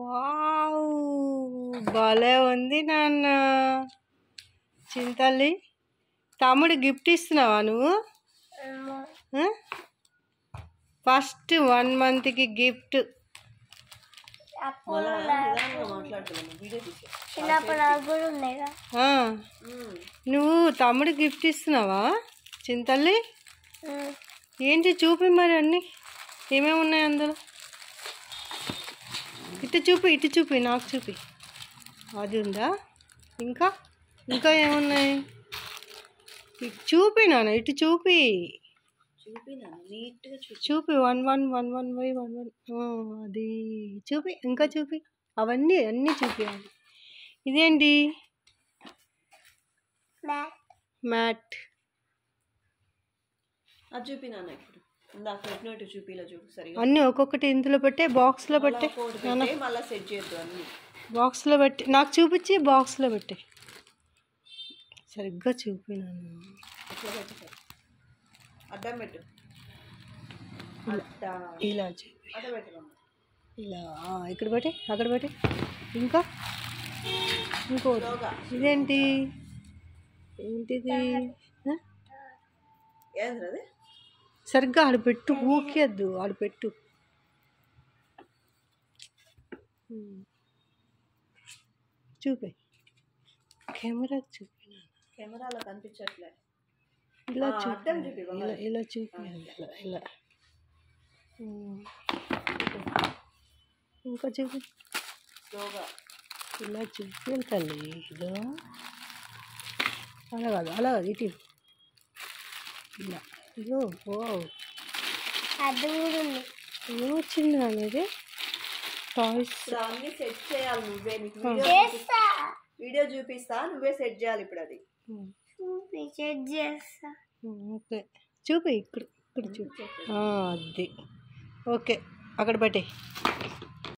Wow, భలే ఉంది నాన్న. చింతల్లి, తమ్ముడు గిఫ్ట్ ఇస్తున్నావా నువ్వు? ఫస్ట్ 1 monthకి గిఫ్ట్. నువ్వు తమ్ముడు గిఫ్ట్ ఇస్తున్నావా చింతల్లి? ఏంటి చూపి మరి అన్నీ ఏమేమి ఉన్నాయి అందులో. ఇటు చూపి నాకు చూపి. అది ఉందా? ఇంకా ఇంకా ఏమున్నాయి? ఇటు చూపి నాన్న, ఇటు చూపి చూపి 1 1 1 1 బై 1 1. అది చూపి, ఇంకా చూపి, అవన్నీ అన్నీ చూపించాలి. ఇదేంటి? మ్యాట్. అది చూపి నాన్న. ఇప్పుడు ఇందాక పెట్టినట్టు చూపిలో చూపి సరిగా. అన్నీ ఒక్కొక్కటి ఇందులో పెట్టే, బాక్స్లో పెట్టే. మళ్ళీ సెట్ చేయొద్దు, అన్నీ బాక్స్లో పెట్టి నాకు చూపించి బాక్స్లో పెట్టే. సరిగ్గా చూపినాను. అడ్డం పెట్టు. ఇలా చూపి, ఇలా ఇక్కడ పెట్టి అక్కడ పెట్టి. ఇంకా ఇంకో ఇదేంటి? ఏంటిది? సరిగ్గా ఆడపెట్టు, ఊకేద్దు, ఆడపెట్టు. చూపి, కెమెరా చూపి. కెమెరాలో కనిపించట్లే. ఇలా చూపి, ఇలా చూపి, ఇలా. ఇంకా చూపి, ఇలా చూపి తల్లి. ఇదో అలా కాదు ఇటు ఇలా. ఇదో ఏమొచ్చింది అనేది? టాయ్స్. అన్నీ సెట్ చేయాలి నువ్వే. వీడియో చూపిస్తా, నువ్వే సెట్ చేయాలి ఇప్పుడు. అది సెట్ చేస్తా. ఓకే చూపి, ఇక్కడ చూపి. అది ఓకే, అక్కడ పెట్టే.